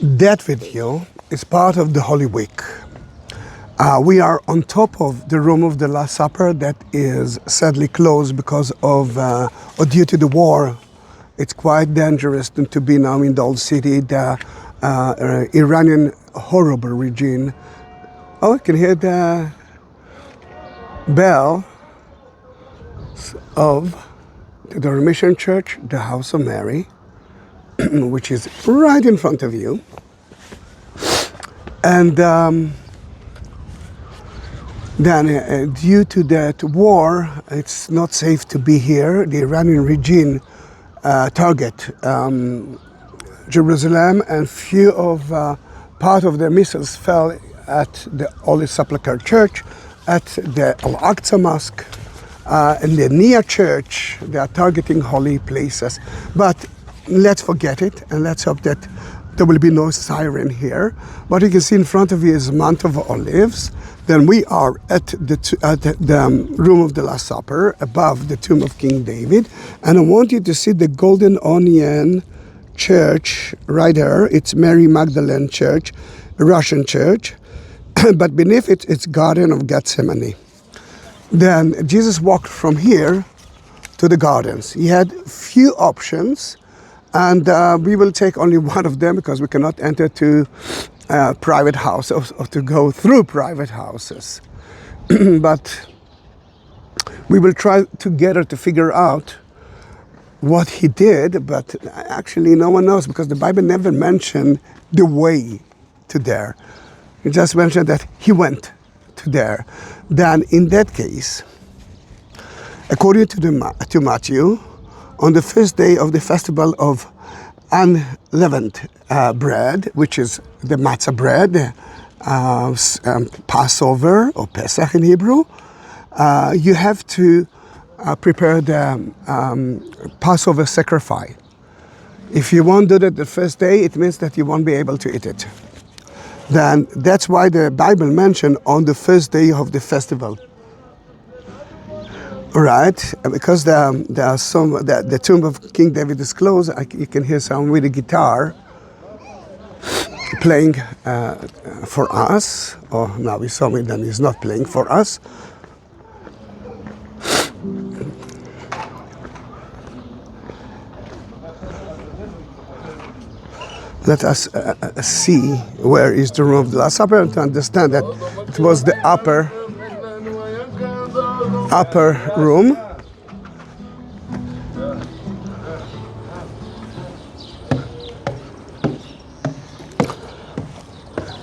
That video is part of the Holy Week. We are on top of the room of the Last Supper that is sadly closed because of, or due to the war. It's quite dangerous to be now in the old city. The Iranian horrible regime. Oh, I can hear the bell of the Dormition Church, the House of Mary, which is right in front of you. And then due to that war, it's not safe to be here. The Iranian regime target Jerusalem, and few of part of their missiles fell at the Holy Sepulchre Church, at the Al-Aqsa Mosque, and the near church. They are targeting holy places. But let's forget it, and let's hope that there will be no siren here. What you can see in front of you is Mount of Olives. Then we are at the room of the Last Supper, above the tomb of King David. And I want you to see the Golden Onion Church right there. It's Mary Magdalene Church, a Russian church. But beneath it, it's Garden of Gethsemane. Then Jesus walked from here to the gardens. He had few options, and we will take only one of them because we cannot enter to private houses or to go through private houses. But we will try together to figure out what he did, but actually no one knows because the Bible never mentioned the way to there. It just mentioned that he went to there. Then in that case, according to Matthew, on the first day of the festival of unleavened bread, which is the matzah bread, Passover or Pesach in Hebrew, you have to prepare the Passover sacrifice. If you won't do that the first day, it means that you won't be able to eat it. Then that's why the Bible mentioned on the first day of the festival. Right, because the tomb of King David is closed. You can hear someone with a guitar playing for us. Or now we saw me, then he's not playing for us. Let us see where is the room of the Last Supper, and to understand that it was the upper room.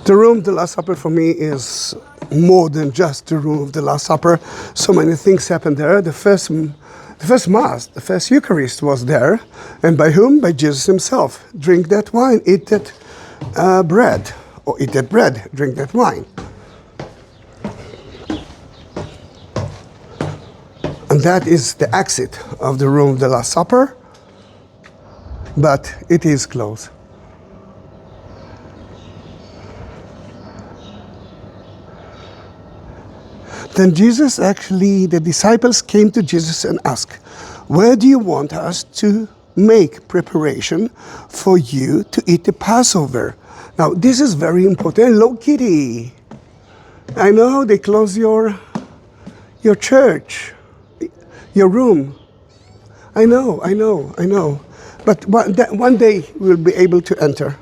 The room of the Last Supper for me is more than just the room of the Last Supper. So many things happened there. The first Mass, the first Eucharist was there. And by whom? By Jesus himself. Drink that wine, eat that bread. Or eat that bread, drink that wine. And that is the exit of the room of the Last Supper. But it is closed. Then Jesus the disciples came to Jesus and asked, where do you want us to make preparation for you to eat the Passover? Now, this is very important. Hello, Kitty. I know they closed your church, your room. I know. But one day we'll be able to enter.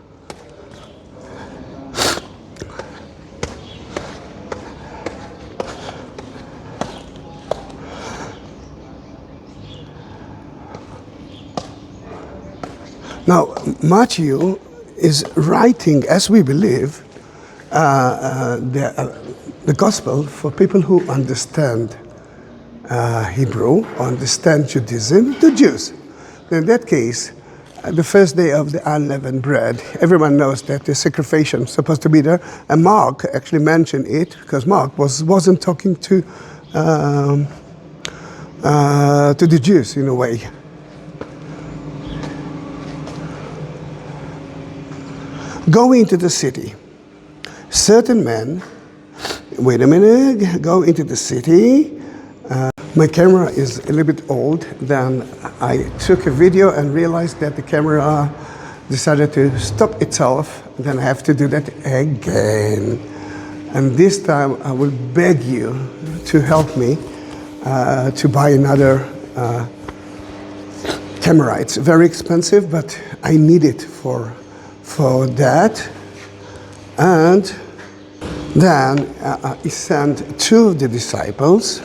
Now, Matthew is writing, as we believe, the gospel for people who understand Hebrew, understand Judaism, the Jews. In that case, the first day of the unleavened bread, everyone knows that the sacrifice is supposed to be there. And Mark actually mentioned it because Mark wasn't talking to the Jews in a way. Going into the city, certain men, wait a minute, go into the city. My camera is a little bit old. Then I took a video and realized that the camera decided to stop itself, then I have to do that again. And this time I will beg you to help me to buy another camera. It's very expensive, but I need it for that. And then he sent two of the disciples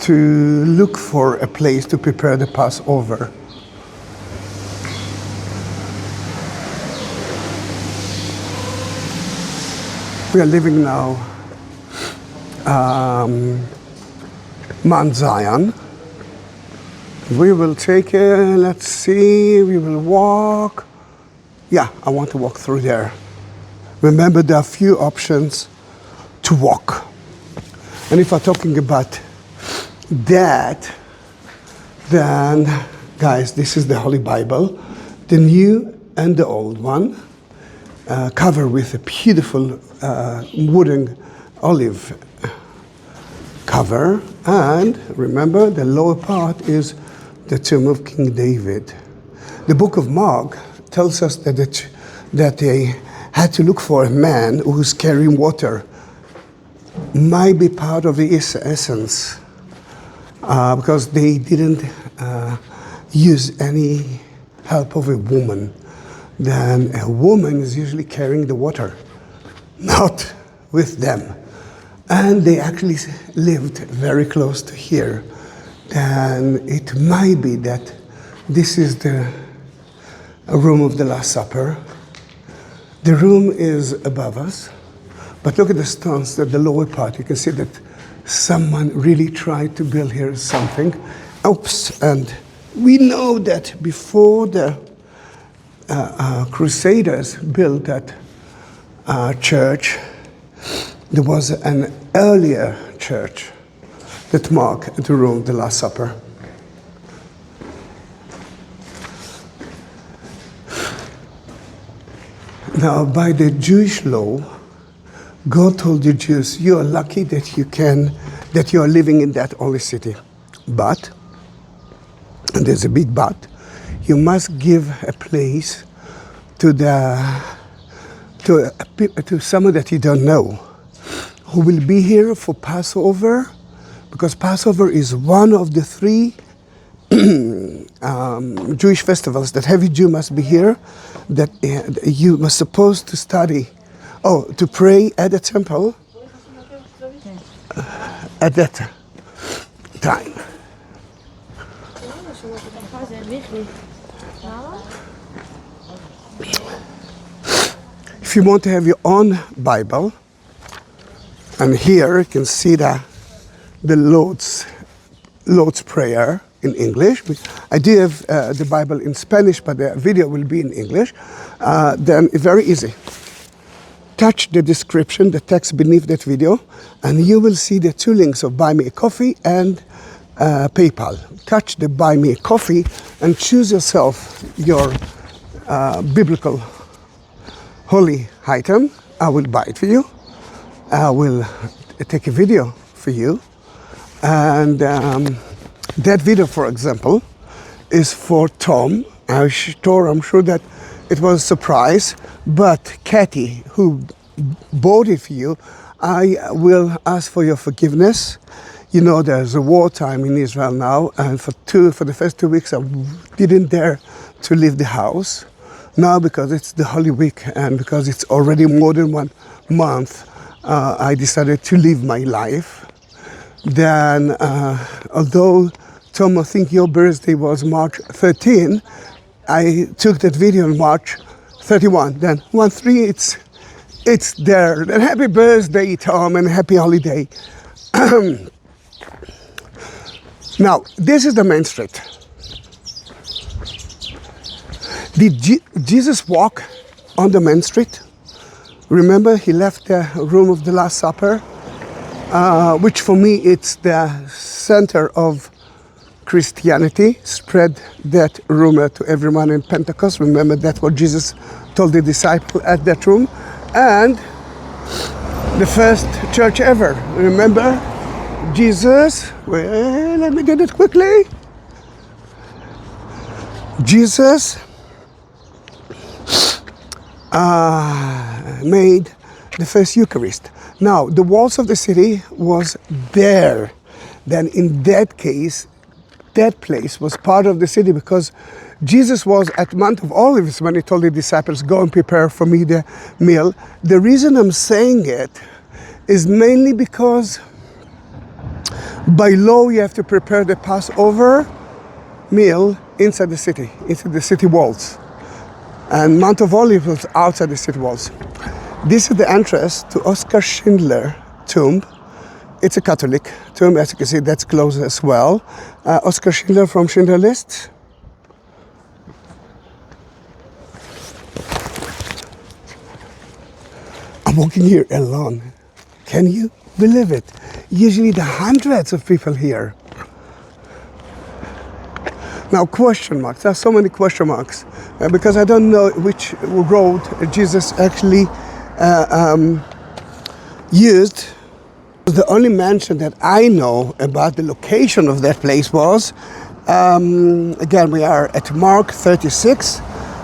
to look for a place to prepare the Passover. We are living now Mount Zion. We will take it, let's see, we will walk. Yeah, I want to walk through there. Remember, there are few options to walk. And if I'm talking about that, then, guys, this is the Holy Bible, the New and the Old one, covered with a beautiful wooden olive cover. And remember, the lower part is the tomb of King David. The book of Mark tells us that they had to look for a man who's carrying water. Might be part of the essence, because they didn't use any help of a woman. Then a woman is usually carrying the water, not with them. And they actually lived very close to here. And it might be that this is the room of the Last Supper. The room is above us, but look at the stones at the lower part. You can see that someone really tried to build here something. Oops, and we know that before the Crusaders built that church, there was an earlier church that marked the room of the Last Supper. Now, by the Jewish law, God told the Jews, you are lucky that you are living in that holy city. But, and there's a big but, you must give a place to someone that you don't know, who will be here for Passover, because Passover is one of the three Jewish festivals that every Jew must be here, that you must supposed to study, to pray at the temple at that time. If you want to have your own Bible, and here you can see the Lord's Prayer in English. I do have the Bible in Spanish, but the video will be in English. Then it's very easy. Touch the description, the text beneath that video, and you will see the two links of Buy Me a Coffee and PayPal. Touch the Buy Me a Coffee and choose yourself your biblical holy item. I will buy it for you. I will take a video for you. And that video, for example, is for Tom. I'm sure that it was a surprise, but Kathy, who bought it for you, I will ask for your forgiveness. You know, there's a wartime in Israel now, and for the first 2 weeks, I didn't dare to leave the house. Now, because it's the Holy Week, and because it's already more than 1 month, I decided to live my life. Then, although Tom, I think your birthday was March 13, I took that video on March 31. Then 1-3, it's there. And happy birthday, Tom, and happy holiday. Now, this is the main street. Did Jesus walk on the main street? Remember, he left the room of the Last Supper, which for me, it's the center of Christianity. Spread that rumor to everyone in Pentecost. Remember, that's what Jesus told the disciples at that room. And the first church ever. Remember, Jesus, well, let me get it quickly. Jesus made the first Eucharist. Now, the walls of the city was there. Then in that case, that place was part of the city because Jesus was at Mount of Olives when he told the disciples, go and prepare for me the meal. The reason I'm saying it is mainly because by law you have to prepare the Passover meal inside the city walls. And Mount of Olives was outside the city walls. This is the entrance to Oskar Schindler tomb. It's a Catholic tomb, as you can see, that's close as well. Oskar Schindler from Schindler List. I'm walking here alone. Can you believe it? Usually there are hundreds of people here. Now, question marks. There are so many question marks because I don't know which road Jesus actually used. The only mention that I know about the location of that place was, again, we are at Mark 36.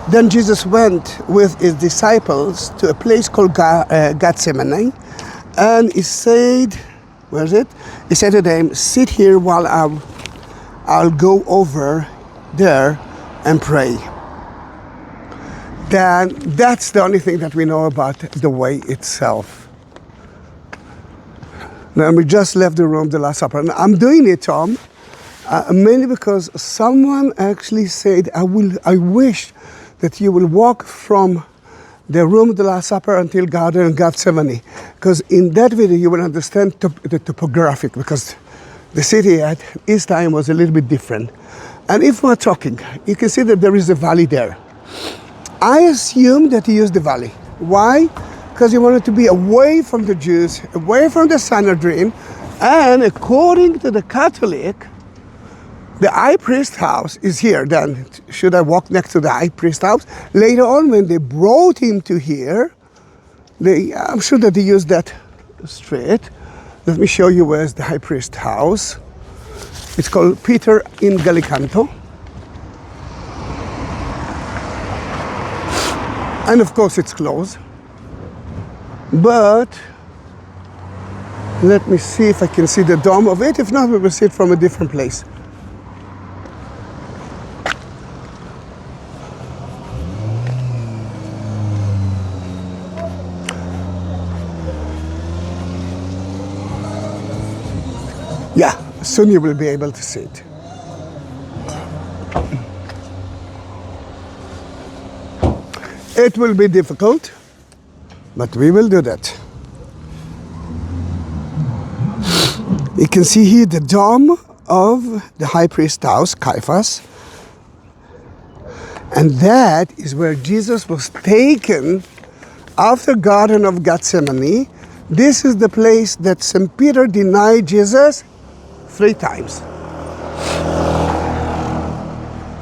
Then Jesus went with his disciples to a place called Gethsemane, and he said, where is it? He said to them, sit here while I'll go over there and pray. Then that's the only thing that we know about the way itself. Now, we just left the room, the Last Supper. And I'm doing it, Tom, mainly because someone actually said, I wish that you will walk from the room of the Last Supper until Garden of Gethsemane. Because in that video, you will understand the topographic, because the city at his time was a little bit different. And if we're talking, you can see that there is a valley there. I assume that he used the valley. Why? Because he wanted to be away from the Jews, away from the Sanhedrin, and according to the Catholic, the high priest house is here. Then, should I walk next to the high priest house? Later on, when they brought him to here, I'm sure that they used that street. Let me show you where's the high priest house. It's called Peter in Gallicanto. And of course, it's closed. But let me see if I can see the dome of it. If not, we will see it from a different place. Yeah, soon you will be able to see it. It will be difficult, but we will do that. You can see here the dome of the high priest house, Caiaphas. And that is where Jesus was taken after Garden of Gethsemane. This is the place that St. Peter denied Jesus 3 times.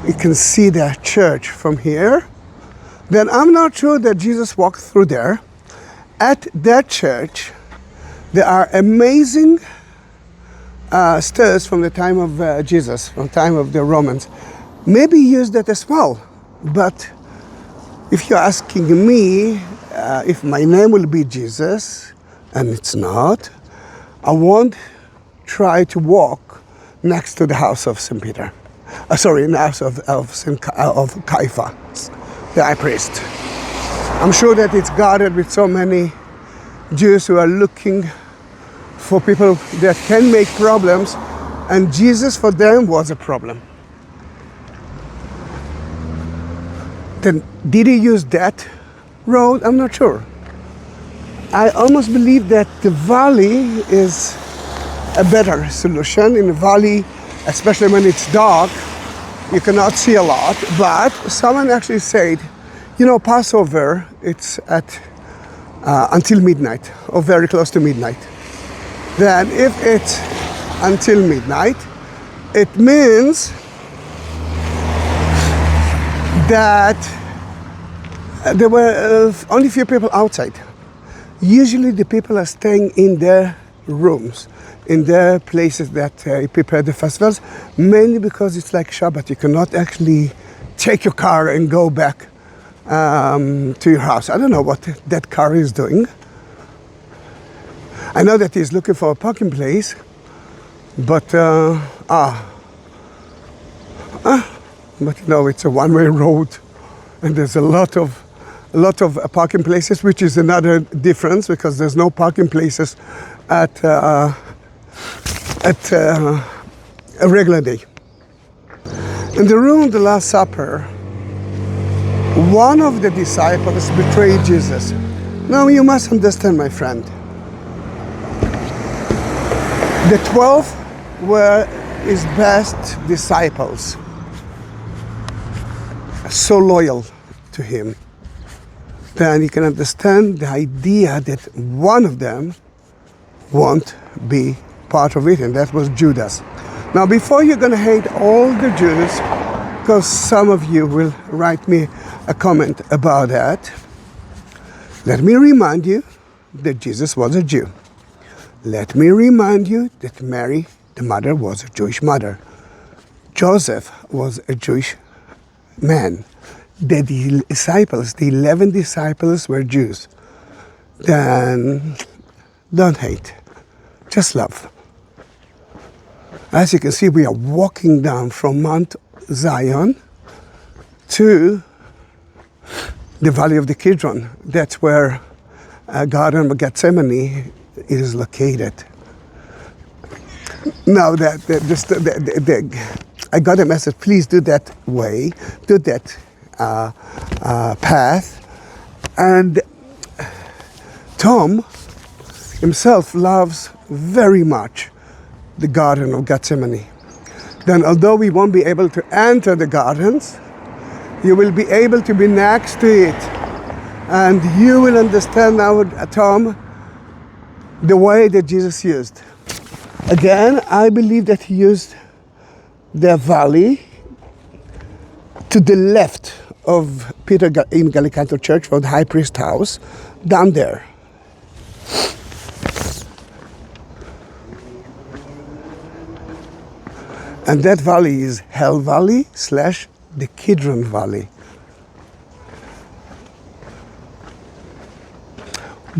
You can see the church from here. Then I'm not sure that Jesus walked through there. At that church, there are amazing stairs from the time of Jesus, from the time of the Romans. Maybe he used that as well. But if you're asking me if my name will be Jesus, and it's not, I won't try to walk next to the house of St. Peter. In the house of Caiaphas, the high priest. I'm sure that it's guarded with so many Jews who are looking for people that can make problems, and Jesus for them was a problem. Then did he use that road? I'm not sure. I almost believe that the valley is a better solution. In the valley, especially when it's dark, you cannot see a lot, but someone actually said, Passover, it's at until midnight, or very close to midnight. Then if it's until midnight, it means that there were only few people outside. Usually the people are staying in their rooms, in their places that prepare the festivals, mainly because it's like Shabbat. You cannot actually take your car and go back to your house. I don't know what that car is doing. I know that he's looking for a parking place, but no, it's a one-way road, and there's a lot of parking places, which is another difference because there's no parking places at a regular day. In the room of the Last Supper, one of the disciples betrayed Jesus. Now you must understand, my friend. The 12 were his best disciples, so loyal to him. Then you can understand the idea that one of them won't be part of it, and that was Judas. Now, before you're going to hate all the Jews, because some of you will write me a comment about that, let me remind you that Jesus was a Jew. Let me remind you that Mary, the mother, was a Jewish mother. Joseph was a Jewish man. The disciples, the 11 disciples were Jews. Then don't hate, just love. As you can see, we are walking down from Mount Zion to the Valley of the Kidron. That's where Garden of Gethsemane is located. Now I got a message, please do that way, do that path. And Tom himself loves very much the Garden of Gethsemane. Then although we won't be able to enter the gardens, you will be able to be next to it. And you will understand now, Tom, the way that Jesus used. Again, I believe that he used the valley to the left of Peter in Gallicanto Church, for the high priest's house, down there. And that valley is Hell Valley / the Kidron Valley.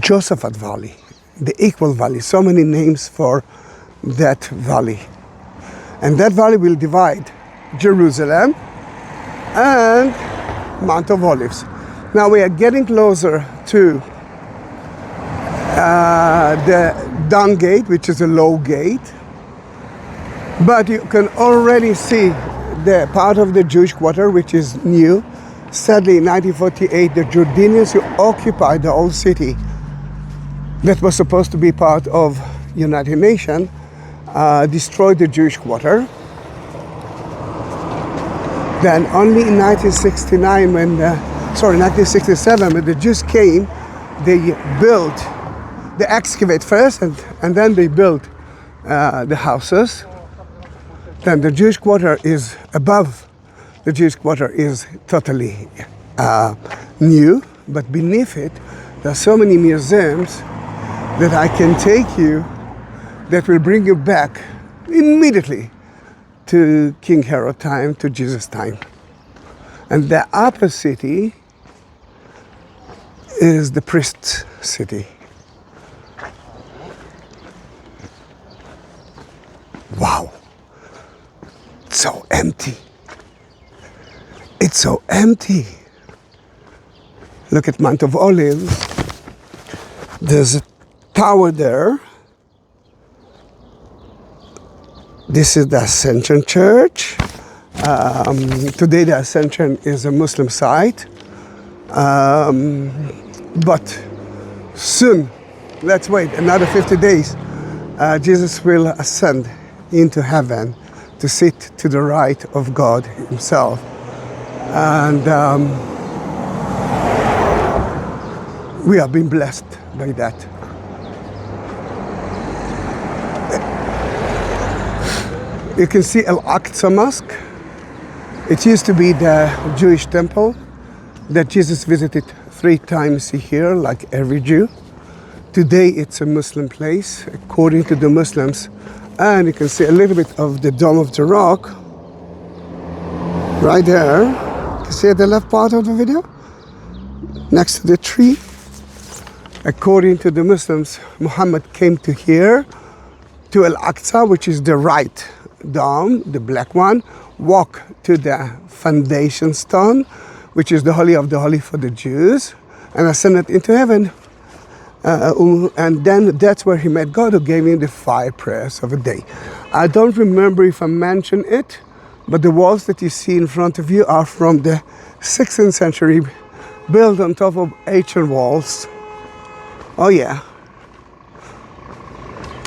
Josaphat Valley, the Equal Valley, so many names for that valley. And that valley will divide Jerusalem and Mount of Olives. Now we are getting closer to the Dung Gate, which is a low gate. But you can already see the part of the Jewish quarter, which is new. Sadly, in 1948, the Jordanians who occupied the old city that was supposed to be part of United Nations destroyed the Jewish quarter. Then only in 1967, when the Jews came, they excavate first and then they built the houses. Then the Jewish quarter is above. The Jewish quarter is totally new, but beneath it, there are so many museums that I can take you that will bring you back immediately to King Herod time, to Jesus time. And the upper city is the priest's city. Wow. It's so empty. It's so empty. Look at Mount of Olives. There's a tower there. This is the Ascension Church. Today the Ascension is a Muslim site. But soon, let's wait another 50 days, Jesus will ascend into heaven to sit to the right of God himself. And we have been blessed by that. You can see Al-Aqsa Mosque. It used to be the Jewish temple that Jesus visited 3 times a year, like every Jew. Today it's a Muslim place, according to the Muslims. And you can see a little bit of the Dome of the Rock right there. You see the left part of the video? next to the tree. According to the Muslims, Muhammad came to here, to Al-Aqsa, which is the right dome, the black one, walk to the foundation stone, which is the Holy of the Holy for the Jews, and ascended into heaven. And then that's where he met God, who gave him the 5 prayers of a day. I don't remember if I mentioned it, but the walls that you see in front of you are from the 16th century, built on top of ancient walls. Oh yeah.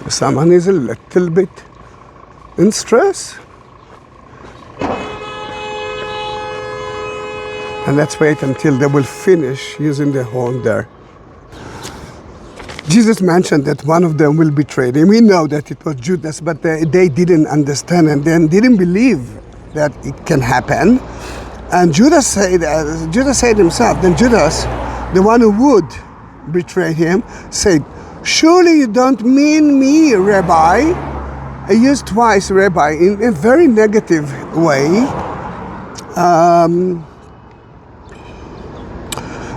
Someone is a little bit in stress. And let's wait until they will finish using the horn there. Jesus mentioned that one of them will betray him. We know that it was Judas, but they didn't understand and then didn't believe that it can happen. And Judas said himself, then Judas, the one who would betray him, said, "Surely you don't mean me, Rabbi." I used twice Rabbi in a very negative way.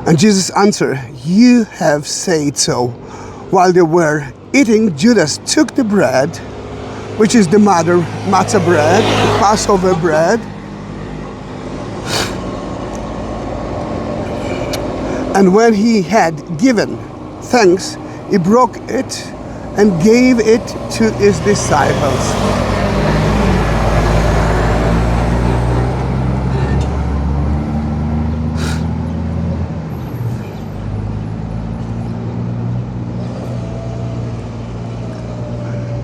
And Jesus answered, "You have said so." While they were eating, Judas took the bread, which is the matzah bread, the Passover bread, and when he had given thanks, he broke it and gave it to his disciples.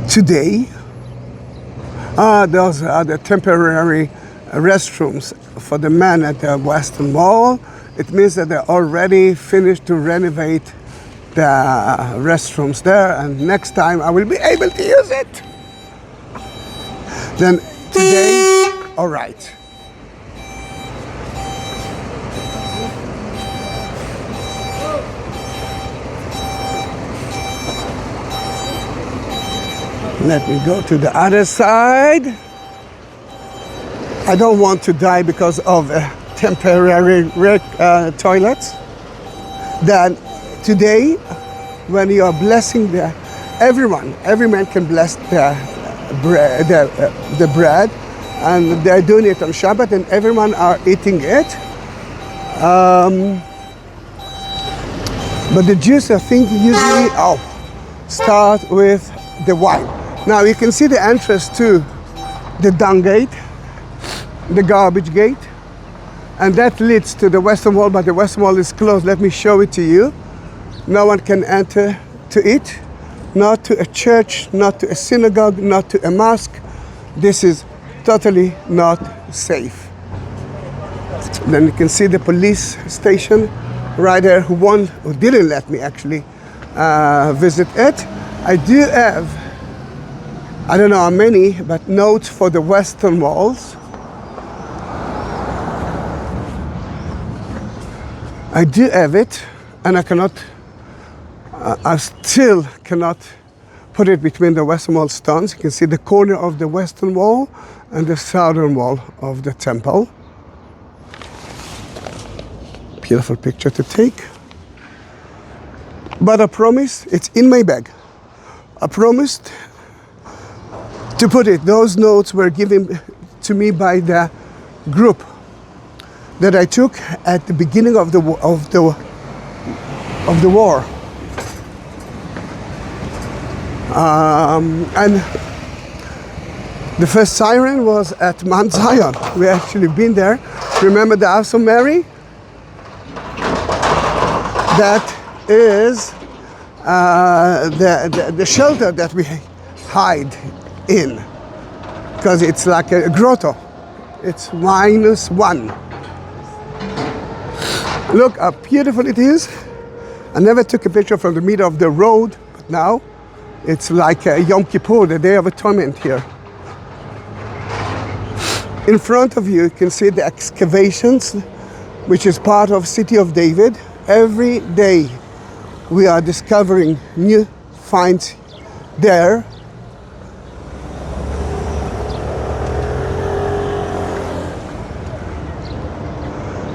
Today, those are the temporary restrooms for the men at the Western Wall. It means that they're already finished to renovate the restrooms there, and next time I will be able to use it. Then today, all right. Let me go to the other side. I don't want to die because of temporary toilets. Then today, when you are blessing every man can bless the bread, and they're doing it on Shabbat, and everyone are eating it. But the Jews, I think, usually start with the wine. Now you can see the entrance to the dung gate, the garbage gate, and that leads to the Western Wall, but the Western Wall is closed. Let me show it to you. No one can enter to it, not to a church, not to a synagogue, not to a mosque. This is totally not safe. Then you can see the police station right there who didn't let me actually visit it. I do have, I don't know how many, but notes for the Western Walls. I do have it, and I still cannot put it between the Western Wall stones. You can see the corner of the Western Wall and the Southern Wall of the temple. Beautiful picture to take. But I promise, it's in my bag. I promised to put it. Those notes were given to me by the group that I took at the beginning of the war. And the first siren was at Mount Zion. We actually been there. Remember the House of Mary? That is the shelter that we hide in, because it's like a grotto. It's -1. Look how beautiful it is. I never took a picture from the middle of the road, but now it's like Yom Kippur, the Day of Atonement here. In front of you, you can see the excavations, which is part of City of David. Every day we are discovering new finds there.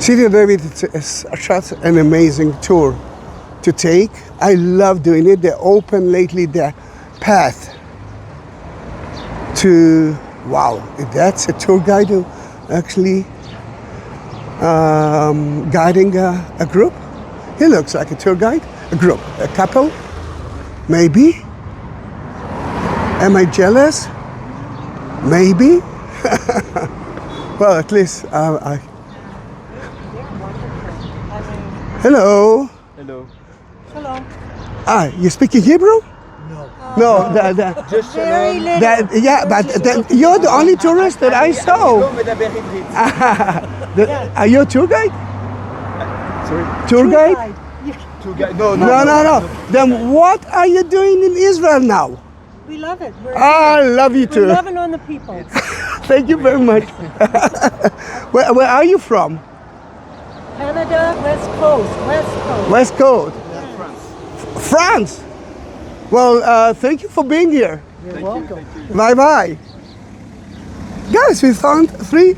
City of David is such an amazing tour to take. I love doing it. They open lately the path to, wow, that's a tour guide who actually guiding a group. He looks like a tour guide, a group, a couple, maybe. Am I jealous? Maybe. Well, at least I. Hello. Hello. Hello. You speak Hebrew? No, Just Very shalom. little. yeah, but you're the only tourist that I saw. לא מדבר עברית. Are you a tour guide? Sorry. Tour guide? Two guys. No, no. No. Then what are you doing in Israel now? We love it. I love you We're too. loving on the people. Thank you very much. Where are you from? Canada, West Coast. West Coast. France. Well, thank you for being here. You're welcome. Bye bye. Guys, we found three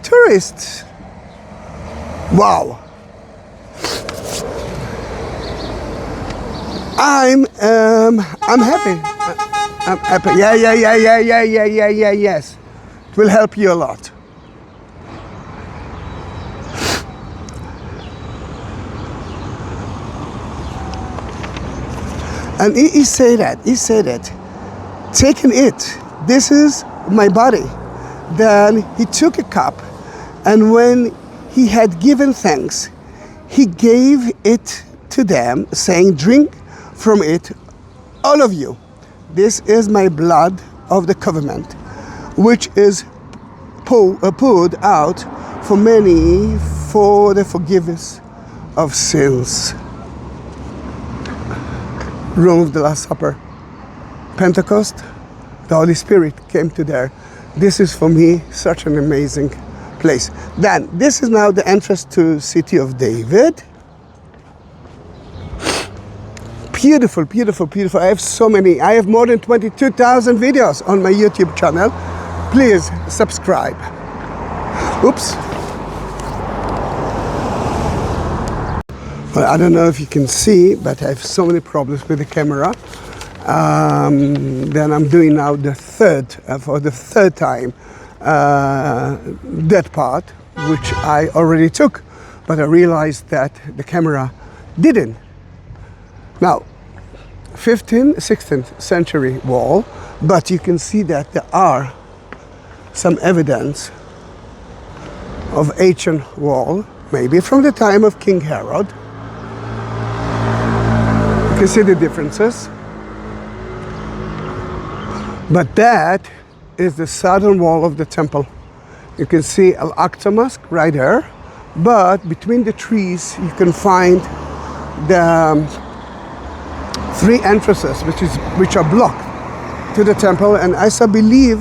tourists. Wow. I'm happy. I'm happy. Yeah, yes. It will help you a lot. And he said that, taking it, this is my body. Then he took a cup, and when he had given thanks, he gave it to them, saying, drink from it, all of you. This is my blood of the covenant, which is poured out for many for the forgiveness of sins. Room of the Last Supper, Pentecost, the Holy Spirit came to there. This is for me such an amazing place. Then, this is now the entrance to City of David. Beautiful, beautiful, beautiful. I have so many. I have more than 22,000 videos on my YouTube channel. Please subscribe. Oops. Well, I don't know if you can see, but I have so many problems with the camera. Then I'm doing now for the third time, that part, which I already took, but I realized that the camera didn't. Now, 15th, 16th century wall, but you can see that there are some evidence of ancient wall, maybe from the time of King Herod. You can see the differences. But that is the southern wall of the temple. You can see Al-Aqsa Mosque right there, but between the trees you can find the three entrances which are blocked to the temple. And I believe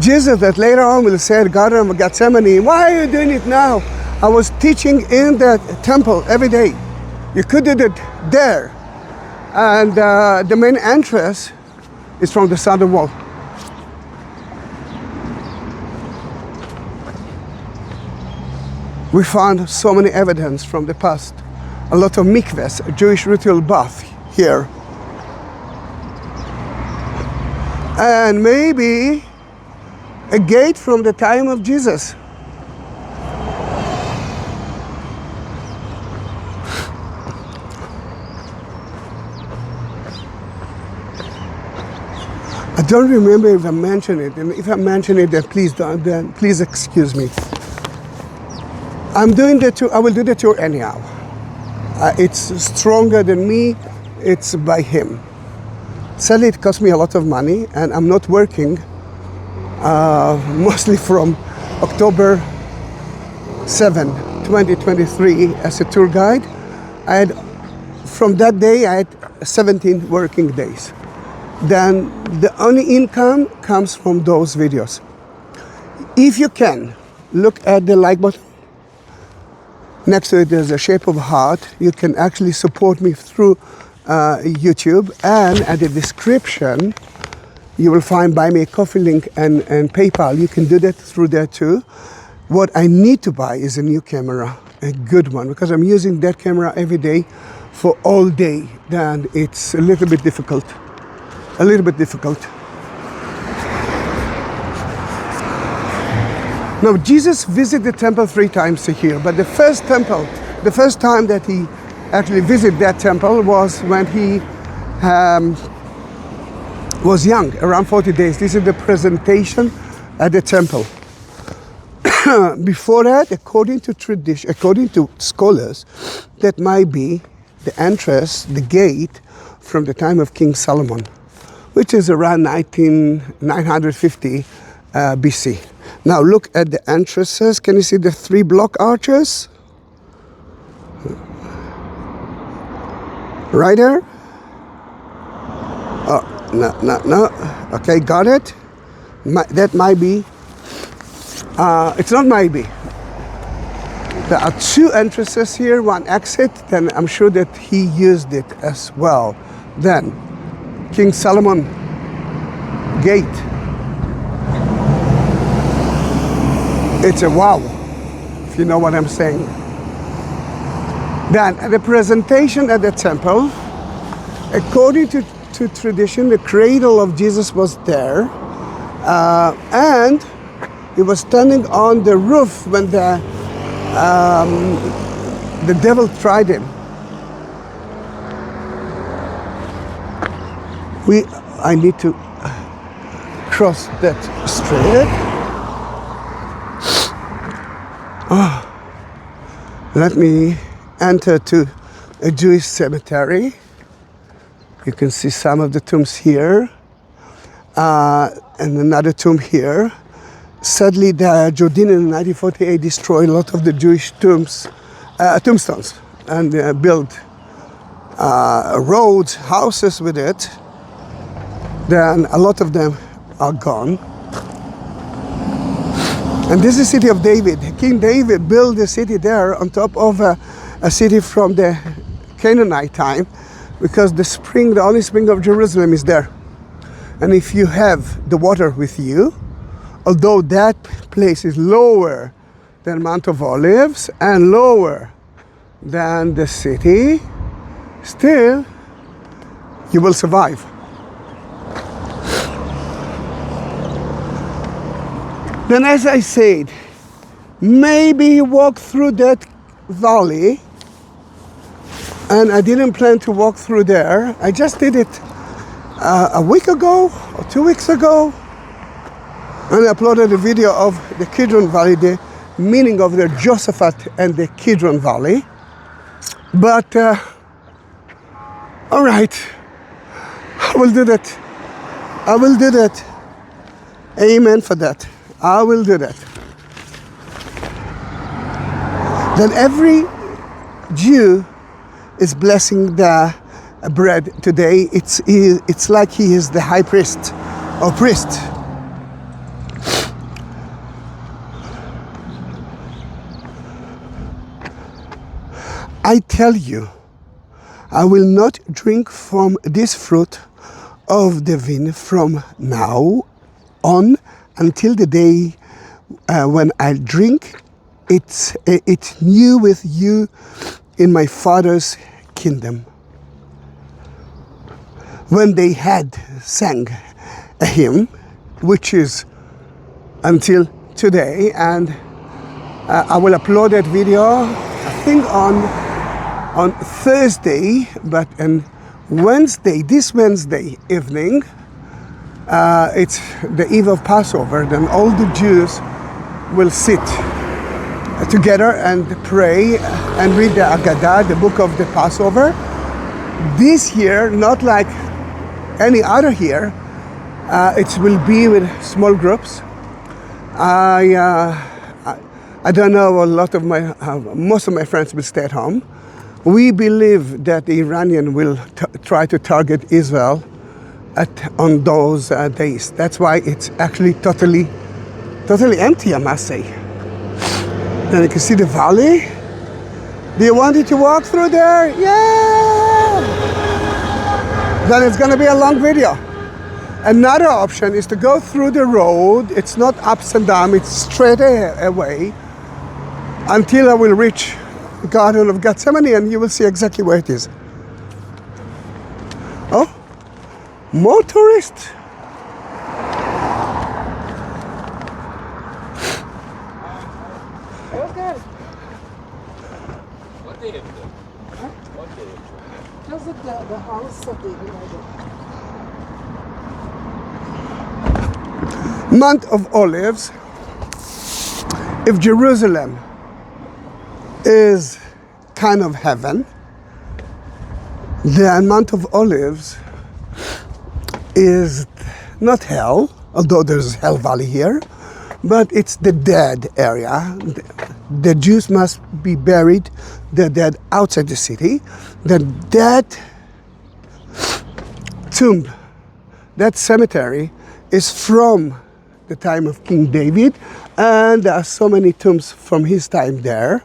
Jesus that later on will say at Garden of Gethsemane, why are you doing it now? I was teaching in the temple every day. You could do it there. And the main entrance is from the southern wall. We found so many evidence from the past. A lot of mikvahs, a Jewish ritual bath here. And maybe a gate from the time of Jesus. I don't remember if I mentioned it, and if I mention it, then please excuse me. I'm doing the tour. I will do the tour anyhow. It's stronger than me. It's by him. Sadly, it cost me a lot of money, and I'm not working. Mostly from October 7, 2023, as a tour guide. From that day, I had 17 working days. Then the only income comes from those videos. If you can, look at the like button. Next to it, there's a shape of a heart. You can actually support me through YouTube, and at the description, You will find Buy Me a Coffee link and PayPal. You can do that through there too. What I need to buy is a new camera, a good one, because I'm using that camera every day for all day. Then it's a little bit difficult. A little bit difficult. Now, Jesus visited the temple 3 times a year, but the first time that he actually visited that temple was when he was young, around 40 days. This is the presentation at the temple. Before that, according to tradition, according to scholars, that might be the entrance, the gate from the time of King Solomon, which is around 950 BC. Now look at the entrances. Can you see the 3 block arches? Right there? Oh, no. Okay, got it. That might be. It's not might be. There are 2 entrances here, 1 exit. Then I'm sure that he used it as well. Then, King Solomon Gate. It's a wow, if you know what I'm saying. Then, at the presentation at the temple, according to tradition, the cradle of Jesus was there, and he was standing on the roof when the devil tried him. I need to cross that street. Let me enter to a Jewish cemetery. You can see some of the tombs here, and another tomb here. Sadly, the Jordanians in 1948 destroyed a lot of the Jewish tombstones, and built roads, houses with it. Then a lot of them are gone. And this is the city of David. King David built a city there on top of a city from the Canaanite time, because the only spring of Jerusalem is there. And if you have the water with you, although that place is lower than Mount of Olives and lower than the city, still you will survive. Then, as I said, maybe he walked through that valley, and I didn't plan to walk through there. I just did it a week ago or 2 weeks ago, and I uploaded a video of the Kidron Valley, the meaning of the Josaphat and the Kidron Valley. But, all right, I will do that. I will do that. Amen for that. I will do that. Then every Jew is blessing the bread today. It's like he is the high priest or priest. I tell you, I will not drink from this fruit of the vine from now on until the day when I drink it new with you in my Father's kingdom. When they had sang a hymn, which is until today, and I will upload that video, I think on Thursday, but on Wednesday, this Wednesday evening, it's the eve of Passover. Then all the Jews will sit together and pray and read the Agadah, the book of the Passover. This year, not like any other year, it will be with small groups. I don't know, most of my friends will stay at home. We believe that the Iranian will try to target Israel on those days. That's why it's actually totally empty, I must say. Then you can see the valley. Do you want it to walk through there? Yeah! Then it's gonna be a long video. Another option is to go through the road. It's not ups and downs, it's straight away until I will reach the Garden of Gethsemane, and you will see exactly where it is. Oh, more tourists. Okay. What they have done? What they have done? Those are the house of the Mount of Olives. If Jerusalem is kind of heaven, the Mount of Olives is not hell, although there's Hell Valley here, but it's the dead area. The Jews must be buried, the dead outside the city. The dead tomb, that cemetery, is from the time of King David, and there are so many tombs from his time there.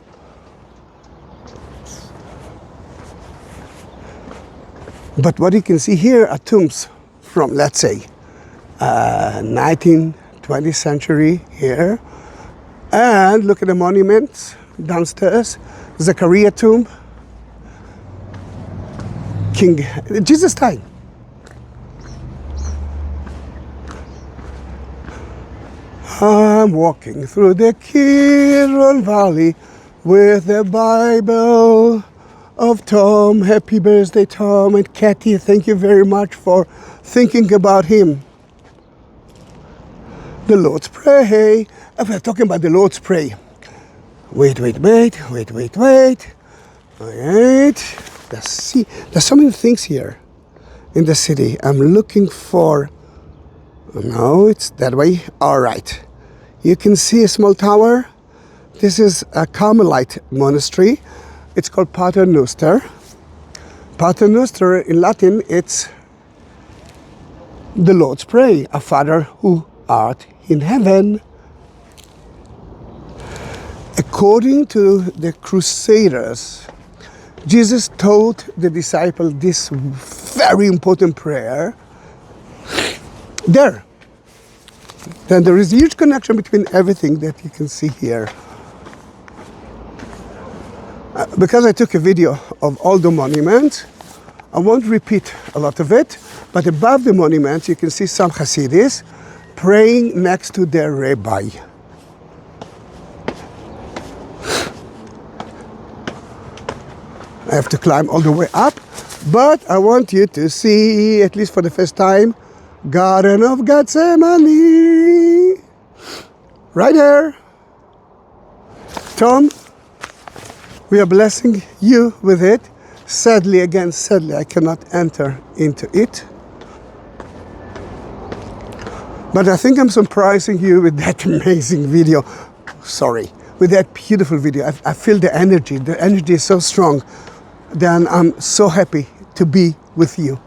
But what you can see here are tombs from, let's say, 19th, 20th century here. And look at the monuments downstairs. Zechariah tomb, King Jesus time. I'm walking through the Kidron Valley with the Bible of Tom. Happy birthday, Tom. And Kathy, thank you very much for thinking about him. The Lord's Prayer. If we're talking about the Lord's Prayer. Wait. There's so many things here in the city. I'm looking for... No, it's that way. All right. You can see a small tower. This is a Carmelite monastery. It's called Pater Noster. Pater Noster in Latin, it's the Lord's Prayer. Our Father who art in heaven. According to the Crusaders, Jesus taught the disciple this very important prayer there. Then there is a huge connection between everything that you can see here. Because I took a video of all the monuments, I won't repeat a lot of it, but above the monuments you can see some Hasidis praying next to their rabbi. I have to climb all the way up, but I want you to see, at least for the first time, Garden of Gethsemane. Right here. Tom, we are blessing you with it. Sadly, I cannot enter into it. But I think I'm surprising you with that amazing video. Sorry, with that beautiful video. I feel the energy. The energy is so strong. Then I'm so happy to be with you.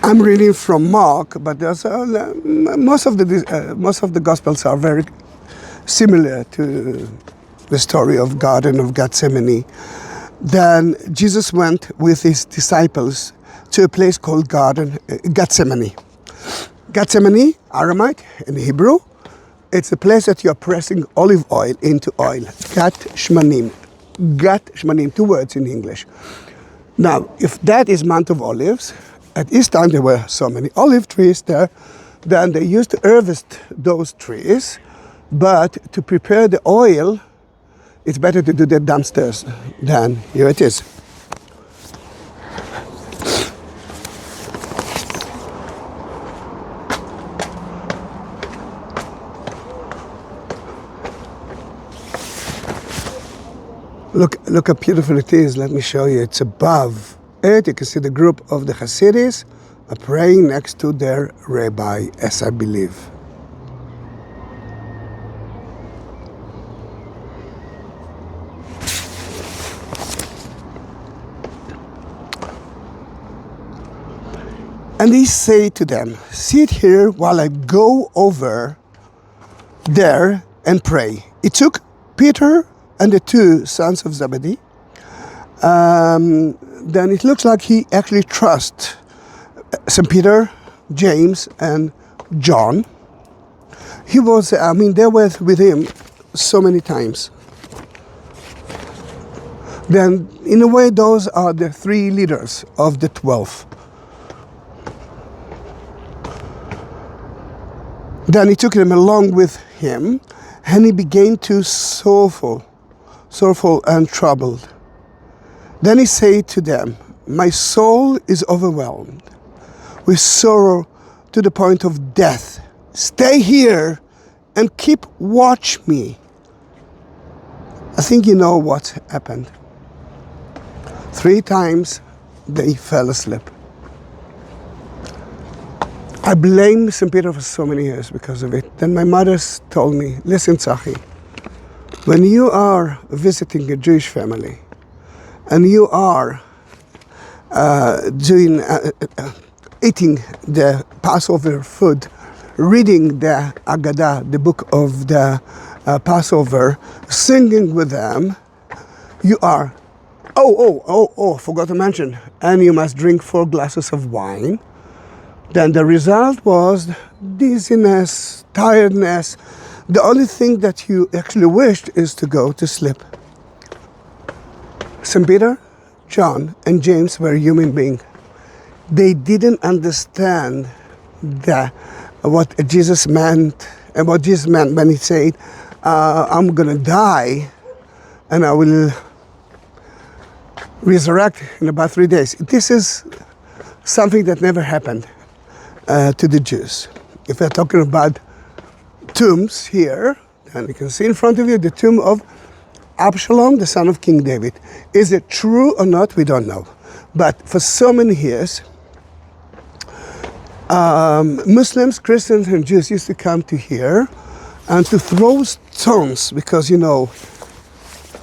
I'm reading from Mark, but there's most of the Gospels are very similar to the story of Garden of Gethsemane. Then Jesus went with his disciples to a place called Gethsemane. Gethsemane, Aramaic and Hebrew, it's a place that you're pressing olive oil into oil. Gat shmanim, 2 words in English. Now, if that is Mount of Olives, at this time there were so many olive trees there, then they used to harvest those trees, but to prepare the oil, it's better to do that downstairs. Then here it is. Look how beautiful it is. Let me show you. It's above it. You can see the group of the Hasidis are praying next to their rabbi, as I believe. And he said to them, sit here while I go over there and pray. It took Peter and the 2 sons of Zebedee, then it looks like he actually trusts St. Peter, James, and John. They were with him so many times. Then, in a way, those are the three leaders of the 12. Then he took them along with him, and he began to sorrowful and troubled. Then he said to them, "My soul is overwhelmed with sorrow to the point of death. Stay here and keep watch me." I think you know what happened. 3 times they fell asleep. I blame St. Peter for so many years because of it. Then my mother told me, "Listen, Zahi, when you are visiting a Jewish family and you are eating the Passover food, reading the Agadah, the book of the Passover, singing with them, you are, forgot to mention, and you must drink 4 glasses of wine." Then the result was dizziness, tiredness. The only thing that you actually wished is to go to sleep. St. Peter, John, and James were human beings. They didn't understand what Jesus meant, and what Jesus meant when he said, "I'm going to die, and I will resurrect in about 3 days." This is something that never happened to the Jews. If we're talking about tombs here, and you can see in front of you the tomb of Absalom, the son of King David. Is it true or not? We don't know. But for so many years, Muslims, Christians, and Jews used to come to here and to throw stones because,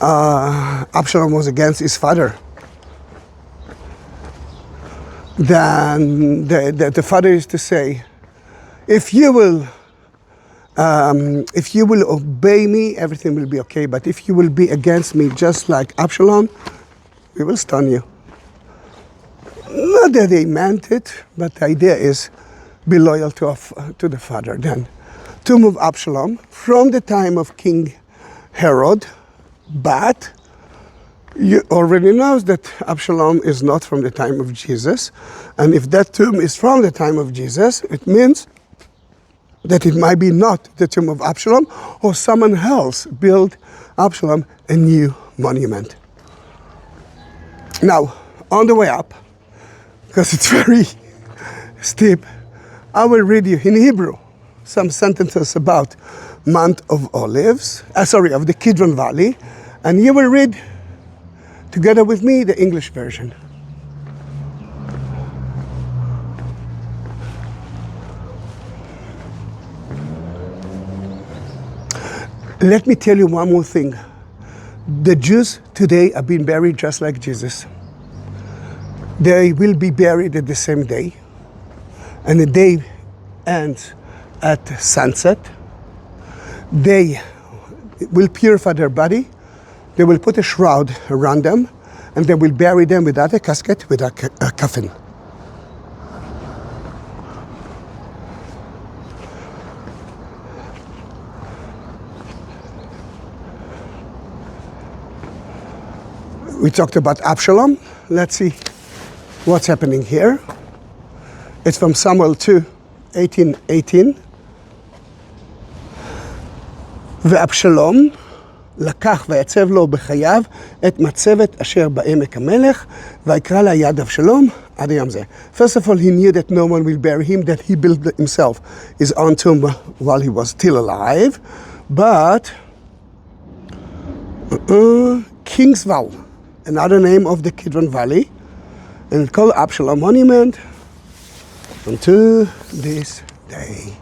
Absalom was against his father. Then the father used to say, if you will obey me, everything will be okay. But if you will be against me, just like Absalom, we will stone you. Not that they meant it, but the idea is be loyal to the father. Then, tomb of Absalom from the time of King Herod, but you already know that Absalom is not from the time of Jesus. And if that tomb is from the time of Jesus, it means that it might be not the tomb of Absalom, or someone else built Absalom a new monument. Now, on the way up, because it's very steep, I will read you in Hebrew some sentences about Mount of Olives, of the Kidron Valley, and you will read together with me the English version. Let me tell you one more thing. The Jews today are being buried just like Jesus. They will be buried at the same day, and the day ends at sunset. They will purify their body. They will put a shroud around them, and they will bury them without a casket, without a coffin. We talked about Absalom. Let's see what's happening here. It's from Samuel 2, 18. ואבשלום לקח ויצב לו בחייו את מצבת אשר בעמק המלך, ויקרא לה יד אבשלום עד היום זה. First of all, he knew that no one will bury him, that he built himself his own tomb while he was still alive. But King's Well, another name of the Kidron Valley, and it's called Absalom Monument until this day.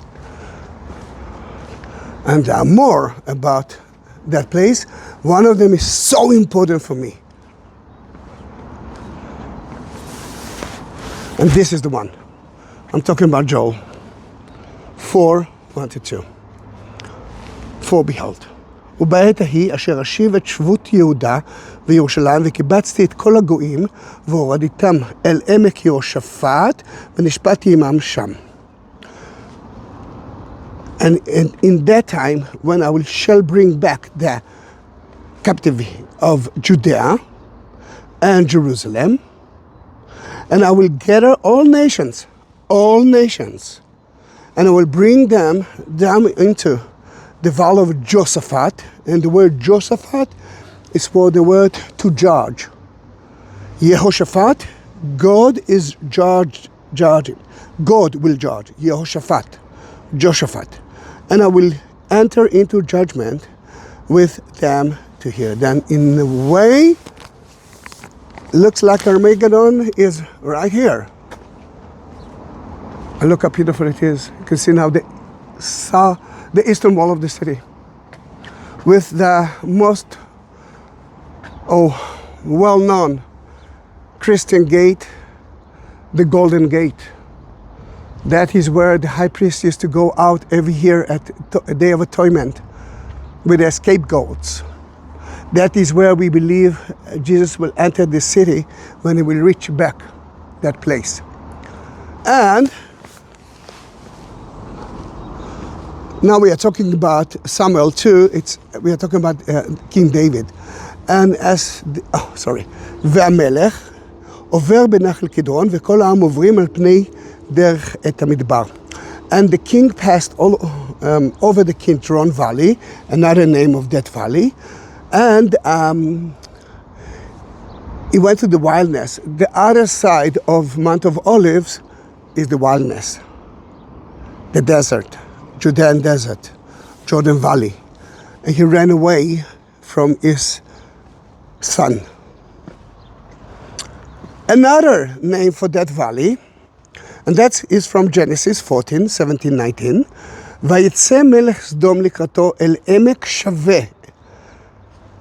And there are more about that place. One of them is so important for me. And this is the one. I'm talking about Joel 4, 1-2. For behold, ובעת ההיא אשר אשיב את שבות יהודה וירושלים וקיבצתי את כל הגויים והורדתם אל עמק יהושפט ונשפטתי עמם שם. And in that time when I shall bring back the captivity of Judea and Jerusalem, and I will gather all nations, and I will bring them down into the valley of Josaphat, and the word Josaphat is for the word to judge. Yehoshaphat, God is judging. God will judge. Jehoshaphat. And I will enter into judgment with them to hear. Then in a way, looks like Armageddon is right here. And look how beautiful it is. You can see now the eastern wall of the city with the most well-known Christian gate, the Golden Gate. That is where the high priest used to go out every year at the Day of Atonement with their scapegoats. That is where we believe Jesus will enter the city when he will reach back that place. And now we are talking about Samuel 2. We are talking about King David. And והמלך עובר בנחל קדרון וכל העם עוברים על פני דרך את המדבר. And the king passed over the Kidron Valley, another name of that valley, and he went to the wilderness. The other side of Mount of Olives is the wilderness, the desert, Judean desert, Jordan Valley. And he ran away from his son. Another name for that valley, and that is from Genesis 14, 17, 19. ויצא מלך סדום לקראתו אל עמק שווה,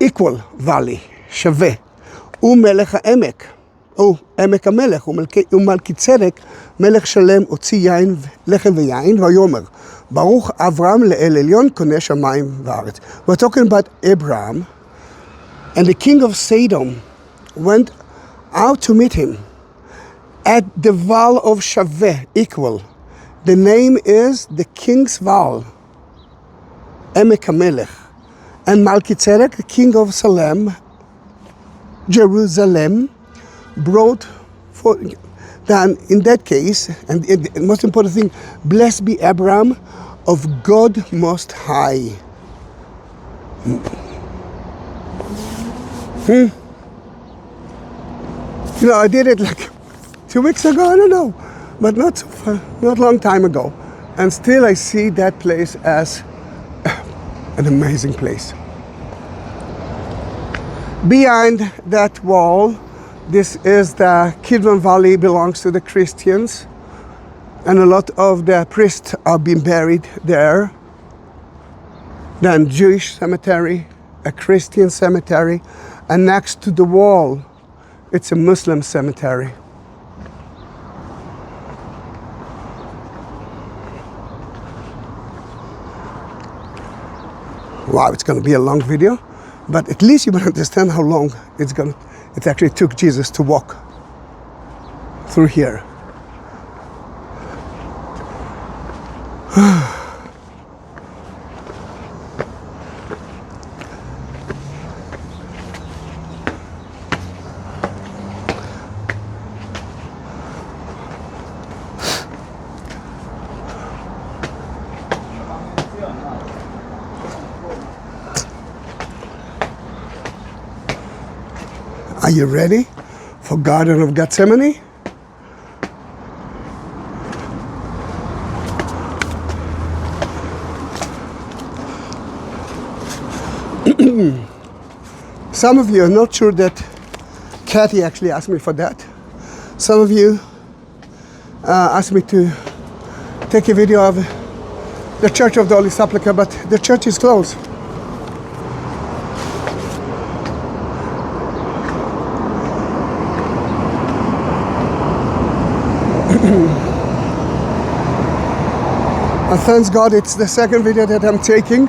equal valley, שווה, הוא מלך העמק, הוא עמק המלך, ומלכי צדק, מלך שלם, הוציא יין, לחם ויין, ויאמר, ברוך אברהם לאל עליון, קונה שמיים וארץ. We're talking about Abraham, and the king of Sodom went out to meet him at the Val of Shaveh, equal. The name is the King's Val, Emek HaMelech. And Melchizedek, the king of Salem, Jerusalem, brought for then in that case, and the most important thing, blessed be Abraham of God Most High. You know, I did it like 2 weeks ago, I don't know, but not long time ago. And still I see that place as an amazing place. Behind that wall, this is the Kidron Valley, belongs to the Christians. And a lot of the priests are being buried there. Then Jewish cemetery, a Christian cemetery, and next to the wall, it's a Muslim cemetery. Wow, it's going to be a long video, but at least you will understand how long it actually took Jesus to walk through here. Are you ready for Garden of Gethsemane? Some of you are not sure that Kathy actually asked me for that. Some of you asked me to take a video of the Church of the Holy Sepulchre, but the church is closed. And thanks God it's the second video that I'm taking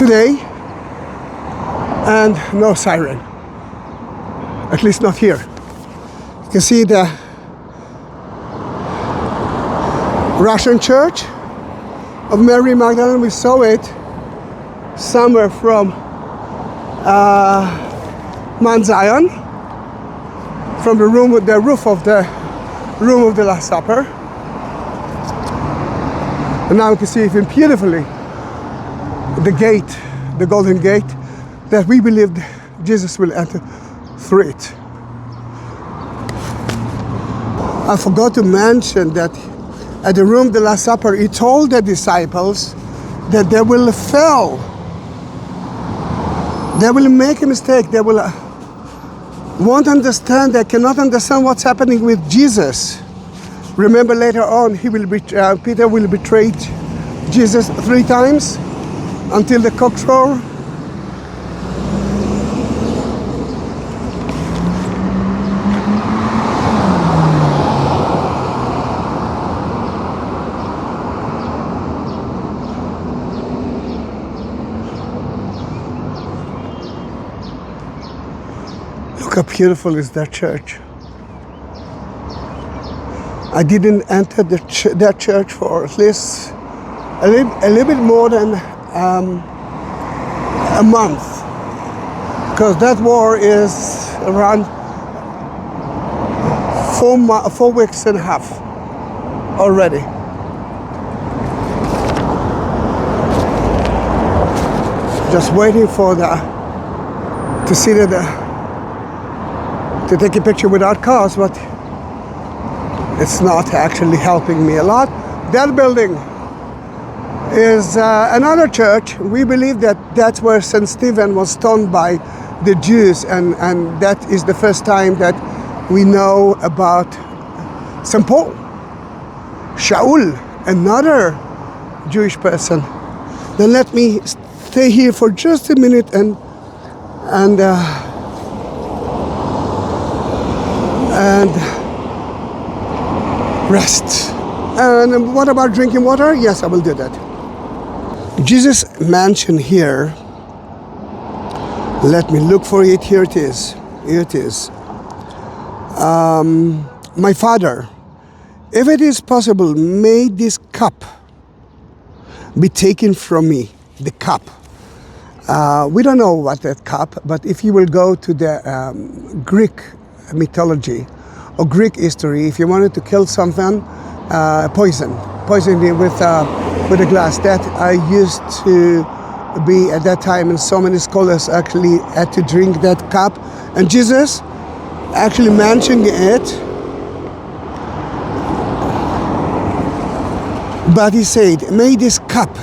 today, and no siren. At least not here. You can see the Russian Church of Mary Magdalene. We saw it somewhere from Mount Zion, from the roof of the room of the Last Supper. And now you can see even beautifully the gate, the golden gate, that we believed Jesus will enter through it. I forgot to mention that at the room of the Last Supper, he told the disciples that they will fail. They will make a mistake. They will won't understand. They cannot understand what's happening with Jesus. Remember later on, Peter will betray Jesus 3 times until the cock crow. Look how beautiful is that church. I didn't enter that church for at least a little bit more than a month, because that war is around 4 weeks and a half already. Just waiting for to see to take a picture without cars, but it's not actually helping me a lot. That building is another church. We believe that that's where St. Stephen was stoned by the Jews, and that is the first time that we know about St. Paul. Shaul, another Jewish person. Then let me stay here for just a minute and rest. And what about drinking water? Yes, I will do that. Jesus mentioned here, let me look for it. Here it is. Here it is. My Father, if it is possible, may this cup be taken from me. The cup. We don't know what that cup, but if you will go to the Greek mythology or Greek history, if you wanted to kill someone, poison it with a glass. That I used to be at that time, and so many scholars actually had to drink that cup. And Jesus actually mentioned it, but he said, "May this cup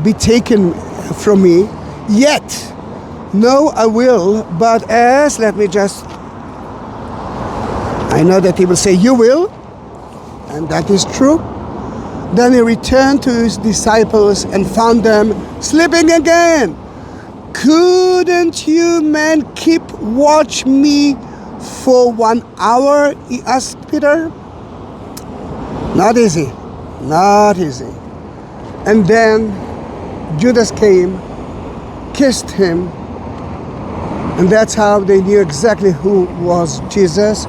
be taken from me, yet no, I will, but as," let me just, I know that he will say, "You will," and that is true. Then he returned to his disciples and found them sleeping again. "Couldn't you men keep watch me for 1 hour?" he asked Peter. Not easy, not easy. And then Judas came, kissed him, and that's how they knew exactly who was Jesus.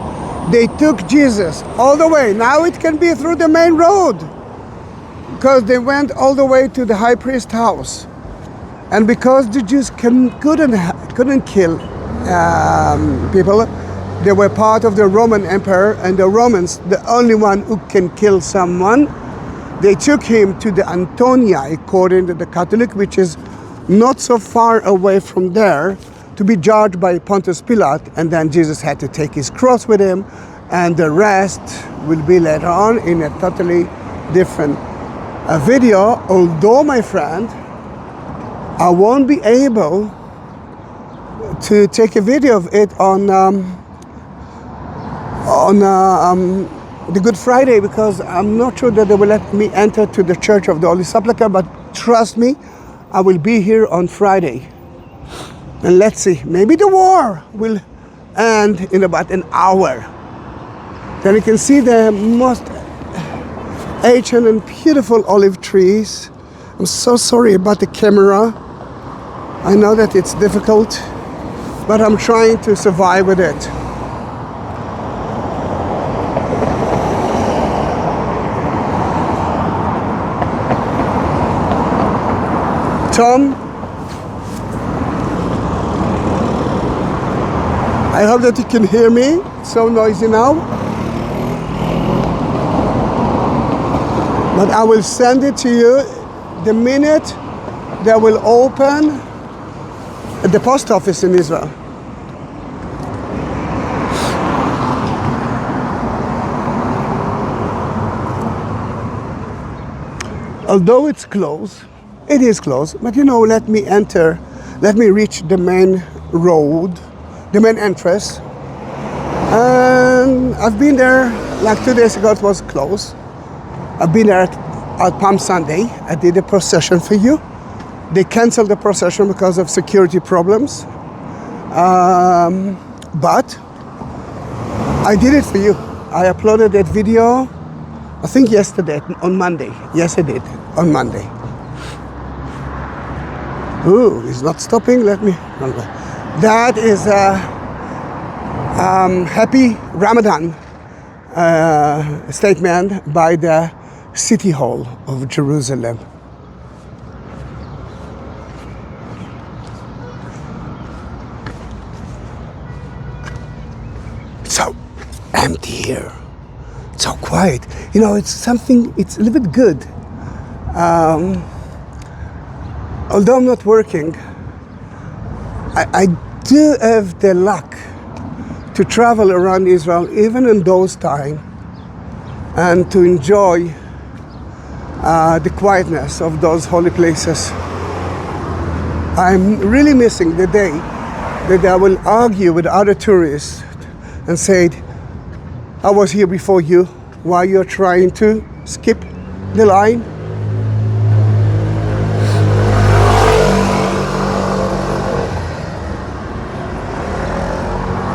They took Jesus all the way. Now it can be through the main road, because they went all the way to the high priest's house. And because the Jews couldn't kill people, they were part of the Roman Empire, and the Romans, the only one who can kill someone, they took him to the Antonia, according to the Catholic, which is not so far away from there, to be judged by Pontius Pilate. And then Jesus had to take his cross with him, and the rest will be later on in a totally different video. Although, my friend, I won't be able to take a video of it on the Good Friday, because I'm not sure that they will let me enter to the Church of the Holy Sepulchre, but trust me, I will be here on Friday. And let's see, maybe the war will end in about an hour. Then you can see the most ancient and beautiful olive trees. I'm so sorry about the camera. I know that it's difficult, but I'm trying to survive with it. Tom, I hope that you can hear me. It's so noisy now. But I will send it to you the minute they will open at the post office in Israel. Although it's closed, it is closed, but let me reach the main road, the main entrance. And I've been there, like 2 days ago it was closed. I've been there at Palm Sunday. I did a procession for you. They canceled the procession because of security problems. But I did it for you. I uploaded that video, I think yesterday, on Monday. Yes, I did, on Monday. Ooh, he's not stopping. Let me. That is a happy Ramadan statement by the City Hall of Jerusalem. So empty here. So quiet. It's a little bit good. Although I'm not working, I do have the luck to travel around Israel even in those times and to enjoy the quietness of those holy places. I'm really missing the day that I will argue with other tourists and say, I was here before you, why you're trying to skip the line?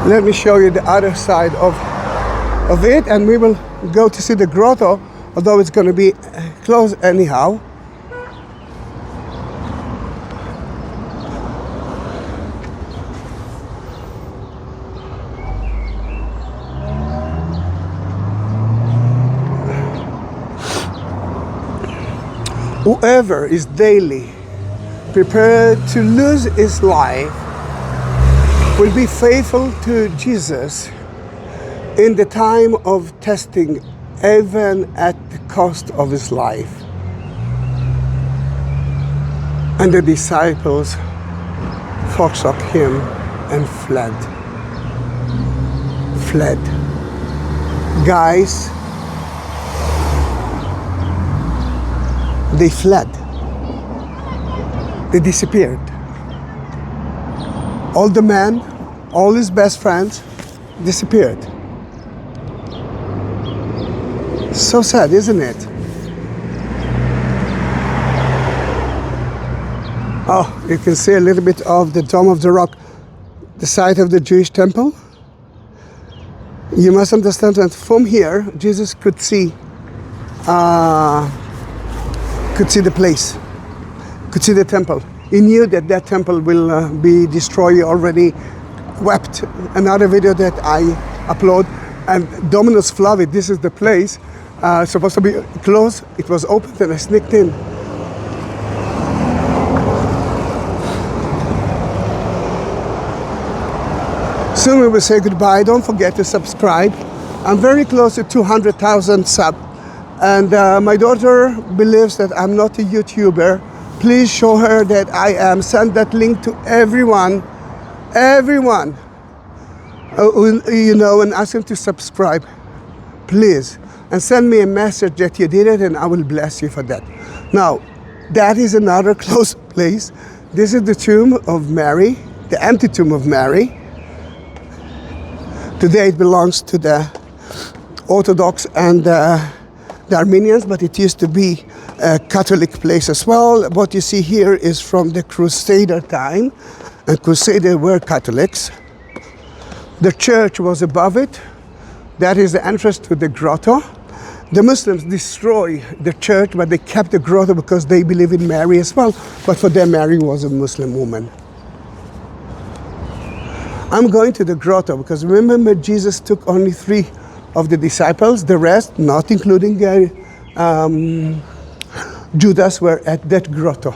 Let me show you the other side of it, and we will go to see the grotto, although it's going to be closed anyhow. Whoever is daily prepared to lose his life will be faithful to Jesus in the time of testing, even at the cost of his life. And the disciples forsook him and fled. Guys, they fled. They disappeared. All the men, all his best friends disappeared. So sad, isn't it? Oh, you can see a little bit of the Dome of the Rock, the site of the Jewish temple. You must understand that from here, Jesus could see the place, could see the temple. He knew that that temple will be destroyed already, wept. Another video that I upload, and Dominus Flavit, this is the place, supposed to be closed. It was opened and I sneaked in. Soon we will say goodbye. Don't forget to subscribe. I'm very close to 200,000 subs. And my daughter believes that I'm not a YouTuber. Please show her that I am. Send that link to everyone. And ask them to subscribe. Please. And send me a message that you did it, and I will bless you for that. Now, that is another close place. This is the tomb of Mary, the empty tomb of Mary. Today it belongs to the Orthodox and the Armenians, but it used to be a Catholic place as well. What you see here is from the Crusader time, and Crusaders were Catholics. The church was above it. That is the entrance to the grotto. The Muslims destroyed the church, but they kept the grotto because they believe in Mary as well. But for them, Mary was a Muslim woman. I'm going to the grotto because remember Jesus took only 3 of the disciples. The rest, not including Judas, were at that grotto,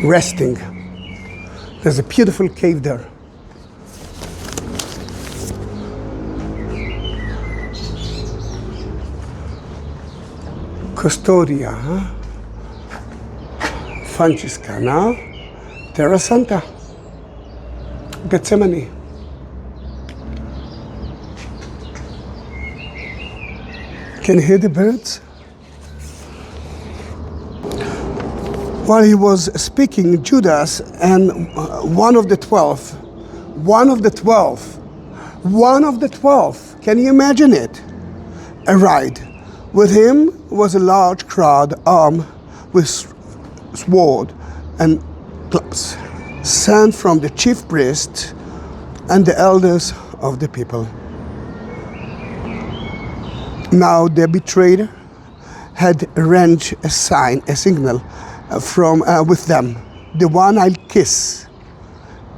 resting. There's a beautiful cave there. Custodia, Franciscana, Terra Santa, Gethsemane. Can you hear the birds? While he was speaking, Judas and one of the 12, can you imagine it? Arrived. With him was a large crowd armed with sword and clubs, sent from the chief priests and the elders of the people. Now the betrayer had arranged a signal from with them. The one I'll kiss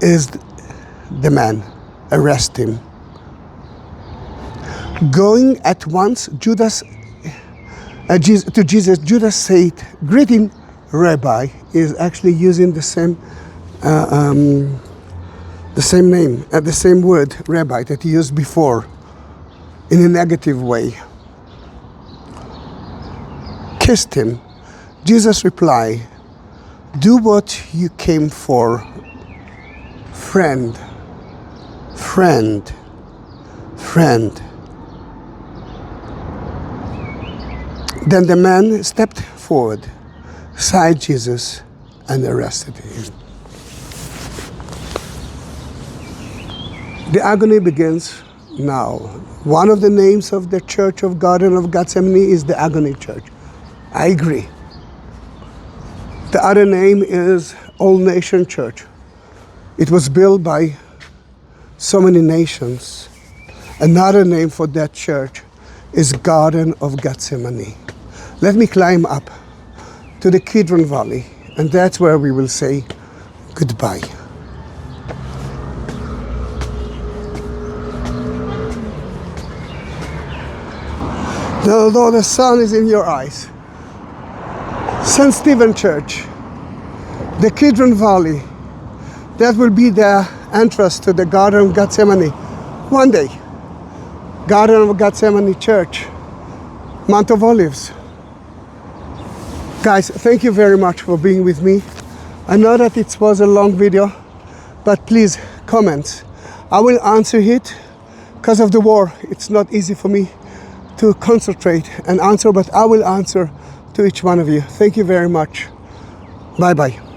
is the man. Arrest him. Going at once, Judas said, "Greeting, Rabbi," is actually using the same name, the same word, Rabbi, that he used before, in a negative way. Kissed him. Jesus replied, "Do what you came for, friend, friend, friend." Then the man stepped forward, seized Jesus, and arrested him. The agony begins now. One of the names of the Church of Garden of Gethsemane is the Agony Church. I agree. The other name is All Nation Church. It was built by so many nations. Another name for that church is Garden of Gethsemane. Let me climb up to the Kidron Valley, and that's where we will say goodbye. Although the sun is in your eyes, St. Stephen Church, the Kidron Valley, that will be the entrance to the Garden of Gethsemane. One day, Garden of Gethsemane Church, Mount of Olives. Guys, thank you very much for being with me. I know that it was a long video, but please, comments. I will answer it. Because of the war, it's not easy for me to concentrate and answer, but I will answer to each one of you. Thank you very much. Bye-bye.